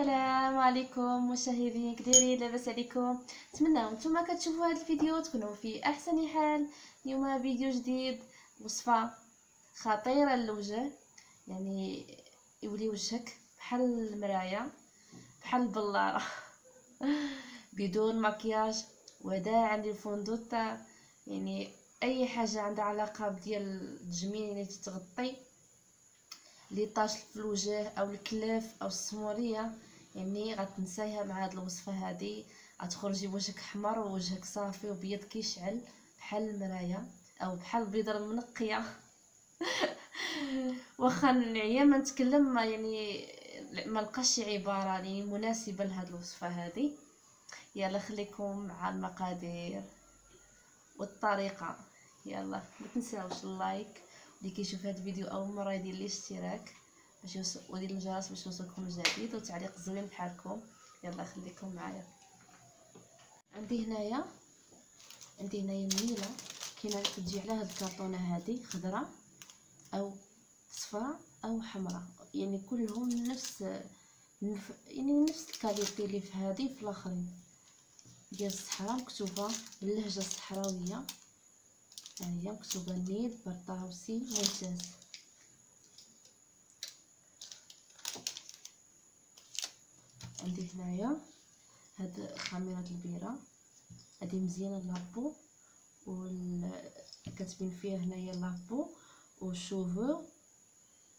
السلام عليكم مشاهدين كديرين، لاباس عليكم؟ نتمنى نتوما كتشوفوا هذا الفيديو تكونوا في احسن حال. اليوم فيديو جديد، وصفه خطيره للوجه، يعني يولي وجهك بحال المرايه، بحال البلاره بدون مكياج وداعا للفندوطه، يعني اي حاجه عندها علاقه بديال التجميل، يعني تتغطي لي طاش في الوجه او الكلاف او السموريه، يعني غتنسايها مع هاد الوصفه هادي. غتخرجي بوجهك احمر ووجهك صافي وبيض كيشعل بحال المرايه او بحال البيضه المنقيه واخا نعيا ما نتكلم، يعني ما لقاش شي عباره يعني مناسبه لهاد الوصفه هادي. يلا خليكم مع المقادير والطريقه. يلا ما تنساوش اللايك، اللي كيشوف هذا الفيديو اول مره يدير لي اشتراك ودير الجرس باش يوصلكم الجديد، وتعليق زوين بحالكم. يلا خليكم معايا. عندي هنايا النيله، كاينه كتجي على هاد الكرتونه هادي، خضراء او صفراء او حمراء، يعني كلهم يعني نفس الكاليتي اللي في هذه في الاخرين ديال الصحراء، مكتوبه باللهجه الصحراويه، يعني هي مكتوبه النيل برطاوسي ممتاز. عندي هنايا هاد خميره البيره، هادي مزيانه لابو، كتبين فيها هنايا لابو وشوفو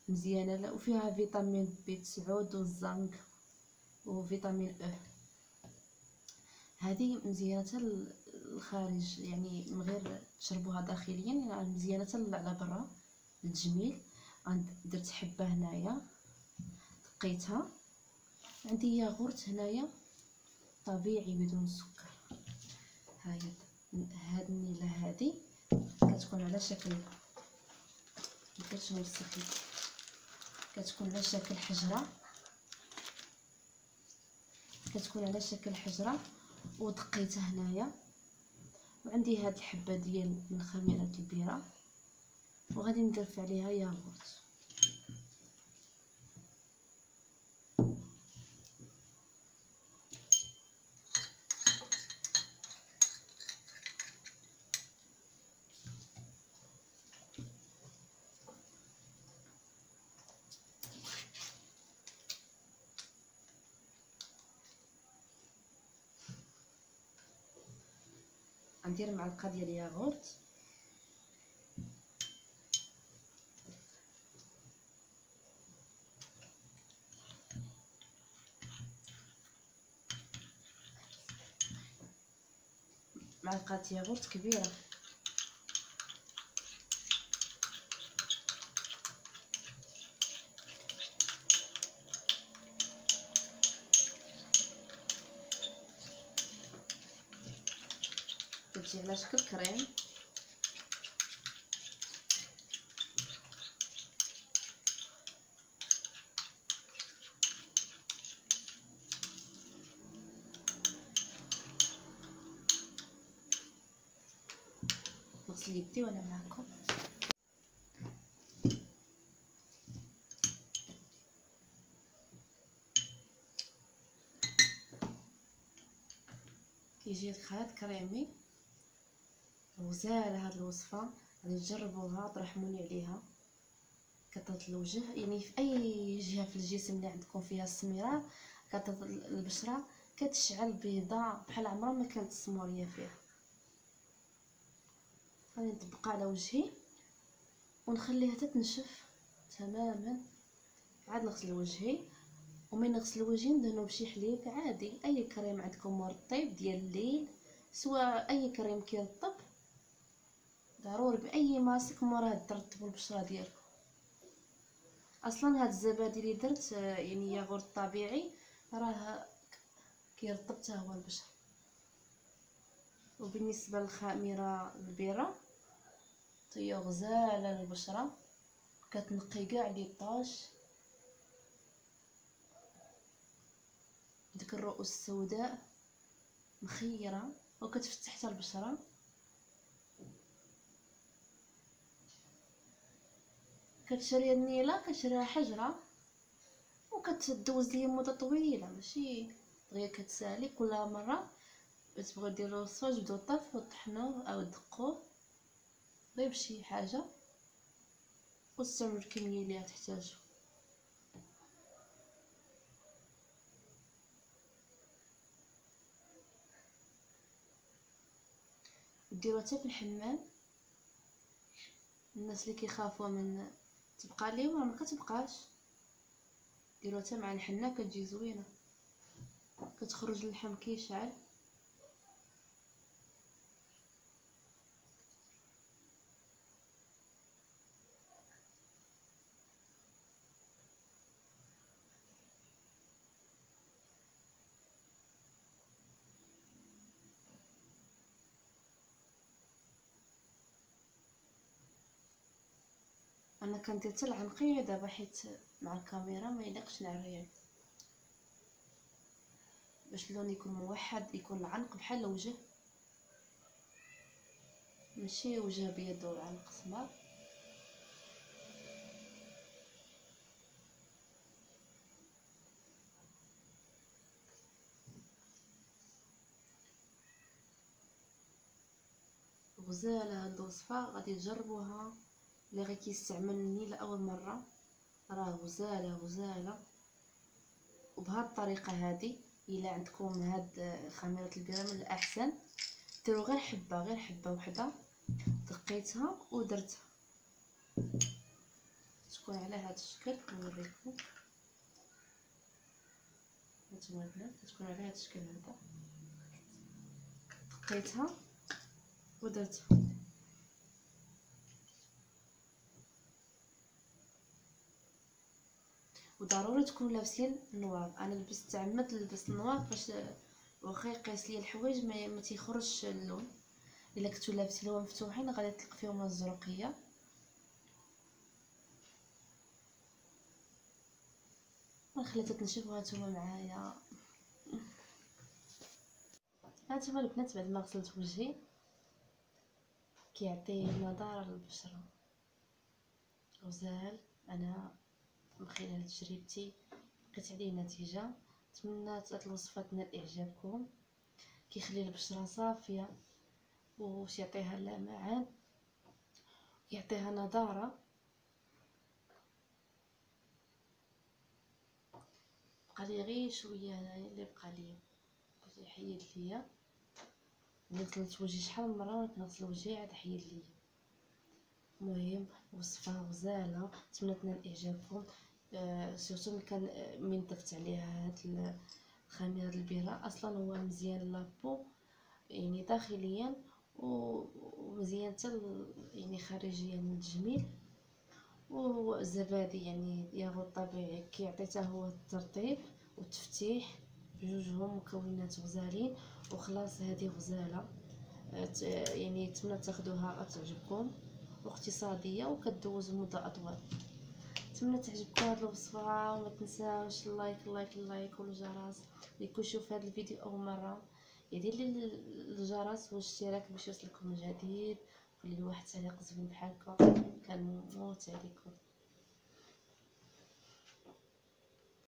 مزيانه، وفيها فيتامين بي 9 والزنك وفيتامين او. هذه مزيانه حتى الخارج، يعني من غير تشربوها داخليا، يعني مزيانه حتى على برا للتجميل. درت حبه هنايا دقيتها. عندي ياغورت هنايا طبيعي بدون سكر. هاد النيله هذه كتكون على شكل كتكون على شكل حجره، ودقيتها هنايا. وعندي هاد الحبه ديال من خميره البيره، وغادي نضيف عليها ياغورت. غندير معلقه ديال الياغورت، معلقه ياغورت كبيره. كتجي على شكل كريم. نغسل يدي وانا معكم. كيجي الخيط كريمي وزاله. هاد الوصفه غادي تجربوها ترحموني عليها. كطرة الوجه، يعني في اي جهه في الجسم اللي عندكم فيها السميره، كطرة البشره كتشعل بيضاء بحال عمرها ما كانت السموريه فيها. غادي نطبقها على وجهي ونخليها تتنشف تماما. عاد نغسل وجهي، ومن نغسل وجهي ندهنو بشي حليب عادي، اي كريم عندكم مرطب ديال الليل، سواء اي كريم كيرطب، ضروري باي ماسك موراها ترطبوا البشره ديالكم. اصلا هاد الزبادي اللي درت يعني ياغورت طبيعي، راه كيرطب حتى هو البشره. وبالنسبه للخميره البيره، هي غزاله للبشره، كتنقي كاع لي طاش، ديك الرؤوس السوداء مخيره، وكتفتح حتى البشره. كتشري النيله، كتشريها حجره وكتدوز ليا مده طويله، ماشي دغيا كتسالي كل مره تبغيو ديروا الوصفه جبدوا الطرف وطحنوه او دقوه غير بشي حاجه واستعملوا الكميه اللي تحتاجوا. ديروها حتى في الحمام، الناس اللي كيخافوا من تبقى ليهم ما كتبقاش، ديروها حتى مع الحنه كتجي زوينه، كتخرج اللحم كيشعل. انا كندير حتى العنقيه دابا حيت مع الكاميرا ما يليقش نعريان، باش اللون يكون موحد، يكون العنق بحال الوجه، ماشي وجه بيض وعنق سمار. غزاله هاد الوصفه غادي تجربوها، اللي غير كيستعمل النيل لاول مره راه غزاله. وبهاد الطريقه هادي الا عندكم هاد خميره البيره من الاحسن ديروا غير حبه وحده دقيتها ودرتها، تكون على هذا الشكل. نوريكم هانتوما البنات، تكون على هذا الشكل هذا، دقيتها ودرتها. وضروري تكونوا لابسين النوار، انا لبست تعمدت لبست النوار باش واخا يقيس ليا الحوايج ما تيخرجش اللون. الا كنتو لابسين مفتوحين غادي تلقى فيهم الزرقيه. خليتها تنشف وهانتوما معايا. هانتوما البنات بعد ما غسلت وجهي كيعطي نضاره للبشره غزال. انا من خلال تجربتي لقيت عليه نتيجه، نتمنى هاد الوصفه تنال اعجابكم. كيخلي البشره صافيه وش يعطيها لمعان، يعطيها نضاره. بقى لي غير شويه هنايا اللي بقى لي باش يحيد ليا. غسلت وجهي شحال من مره كنغسل وجهي عاد حيد ليا. المهم وصفه غزاله، نتمنى تنال اعجابكم. سورتو ملي كان من ضفت عليها هاد الخميره البيره، اصلا هو مزيان لابو يعني داخليا ومزيان حتى يعني خارجيا جميل. والزبادي يعني ياغوت طبيعي كيعطي حتى هو الترطيب والتفتيح، بجوجهم مكونات غزالين. وخلاص هذه غزاله يعني نتمنى تاخذوها تعجبكم، واقتصاديه وكدوز مده اطول. نتمنى تعجبكم هذه الوصفه، وما تنساوش اللايك والجرس. اللي كيشوف هذا الفيديو اول مره يدير لي الجرس والاشتراك باش يوصلكم الجديد. خلي واحد تعليق زوين بحال هكا، كنموت عليكم.